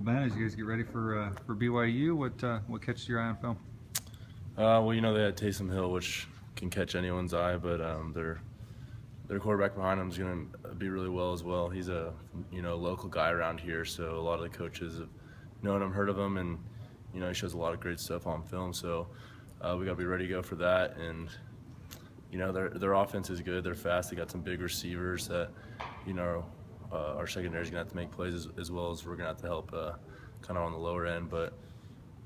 Ben, as you guys get ready for BYU, what catches your eye on film? Well, you know, they had Taysom Hill, which can catch anyone's eye, but their quarterback behind him is going to be really well as well. He's a local guy around here, so a lot of the coaches have known him, heard of him, and he shows a lot of great stuff on film. So we got to be ready to go for that. And their offense is good. They're fast. They got some big receivers that our secondary is going to have to make plays as well as we're going to have to help kind of on the lower end. But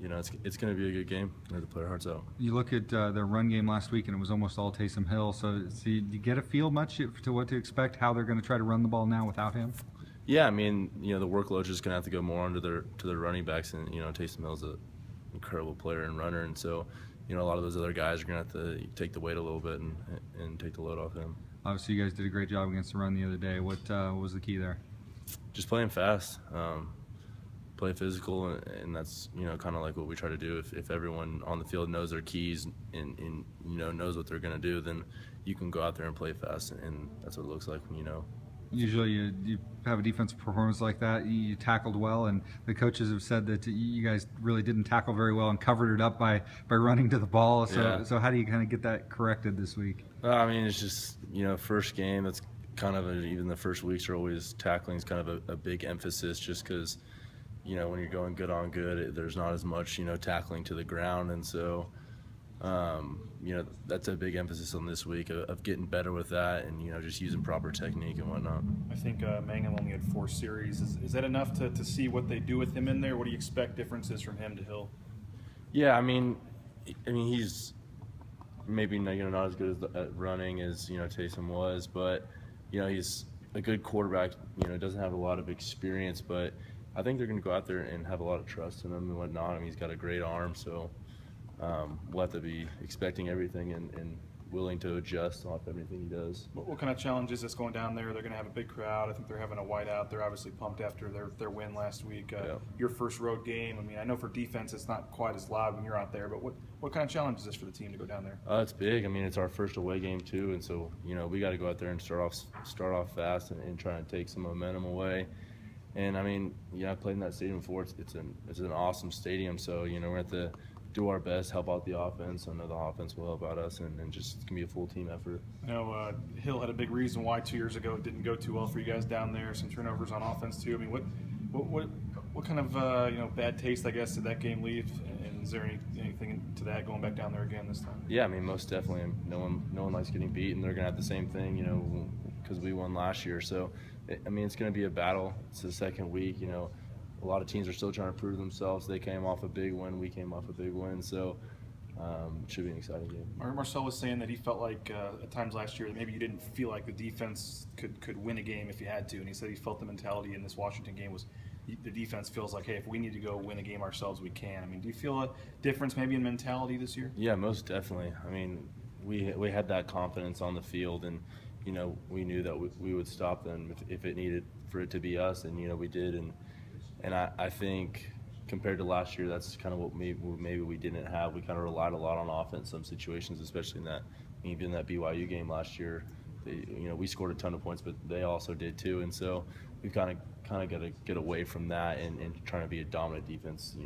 it's going to be a good game. We have to play our hearts out. You look at their run game last week, and it was almost all Taysom Hill. So do you get a feel much to what to expect, how they're going to try to run the ball now without him? Yeah, I mean, the workload is just going to have to go more onto their running backs, and Taysom Hill's an incredible player and runner, and so a lot of those other guys are going to have to take the weight a little bit and take the load off him. Obviously, you guys did a great job against the run the other day. What was the key there? Just playing fast. Play physical, and that's kind of like what we try to do. If everyone on the field knows their keys and knows what they're going to do, then you can go out there and play fast, and that's what it looks like when you know. Usually you have a defensive performance like that, you tackled well, and the coaches have said that you guys really didn't tackle very well and covered it up by running to the ball. So, yeah. So how do you kind of get that corrected this week? I mean, it's just first game. That's kind of even the first weeks are always tackling is kind of a big emphasis, just because when you're going good on good, there's not as much tackling to the ground, and so that's a big emphasis on this week of getting better with that and just using proper technique and whatnot. I think Mangum only had 4 series. Is that enough to see what they do with him in there? What do you expect differences from him to Hill? Yeah, I mean he's maybe not as good at running as Taysom was, but he's a good quarterback. Doesn't have a lot of experience, but I think they're going to go out there and have a lot of trust in him and whatnot. I mean, he's got a great arm, so we'll have to be expecting everything and willing to adjust off everything he does. What kind of challenge is this going down there? They're going to have a big crowd. I think they're having a whiteout. They're obviously pumped after their win last week. Yeah. Your first road game. I mean, I know for defense it's not quite as loud when you're out there, but what kind of challenge is this for the team to go down there? It's big. I mean, it's our first away game too, and so we got to go out there and start off fast and try to take some momentum away. And I mean, I played in that stadium before. It's an awesome stadium. So we're gonna have to do our best, help out the offense. I know the offense will help out us, and just it's gonna be a full team effort. I know Hill had a big reason why 2 years ago it didn't go too well for you guys down there. Some turnovers on offense too. I mean, what kind of bad taste, I guess, did that game leave? And is there anything to that going back down there again this time? Yeah, I mean, most definitely. No one likes getting beat, and they're gonna have the same thing, because we won last year. So I mean, it's going to be a battle. It's the second week. A lot of teams are still trying to prove themselves. They came off a big win. We came off a big win. So it should be an exciting game. Marcel was saying that he felt like at times last year that maybe you didn't feel like the defense could win a game if you had to. And he said he felt the mentality in this Washington game was the defense feels like, hey, if we need to go win a game ourselves, we can. I mean, do you feel a difference maybe in mentality this year? Yeah, most definitely. I mean, we had that confidence on the field, and we knew that we would stop them if it needed for it to be us, and we did, and I think compared to last year, that's kind of what maybe we didn't have. We kind of relied a lot on offense some situations, especially in that BYU game last year. We scored a ton of points, but they also did too, and so we kind of got to get away from that and trying to be a dominant defense,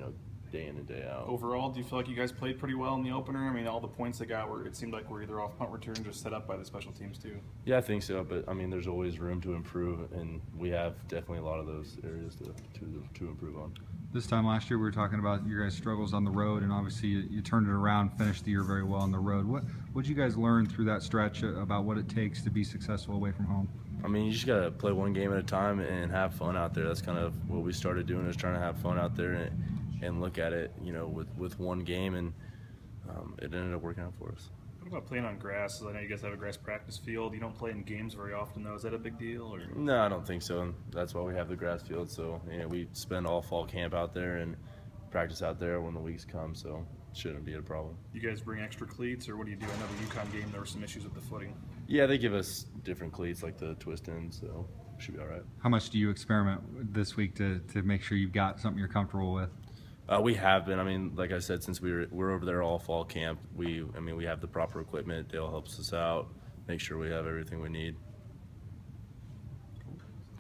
day in and day out. Overall, do you feel like you guys played pretty well in the opener? I mean, all the points they got it seemed like were either off punt return, just set up by the special teams too. Yeah, I think so. But I mean, there's always room to improve, and we have definitely a lot of those areas to improve on. This time last year, we were talking about your guys' struggles on the road, and obviously you turned it around, finished the year very well on the road. What did you guys learn through that stretch about what it takes to be successful away from home? I mean, you just got to play one game at a time and have fun out there. That's kind of what we started doing, is trying to have fun out there and look at it, with one game, and it ended up working out for us. What about playing on grass? I know you guys have a grass practice field. You don't play in games very often, though. Is that a big deal? Or? No, I don't think so. And that's why we have the grass field. So we spend all fall camp out there and practice out there when the weeks come. So it shouldn't be a problem. You guys bring extra cleats, or what do you do? I know the UConn game, there were some issues with the footing. Yeah, they give us different cleats, like the twist ends, so it should be all right. How much do you experiment this week to make sure you've got something you're comfortable with? We have been. I mean, like I said, since we're over there all fall camp, we have the proper equipment. Dale helps us out, make sure we have everything we need.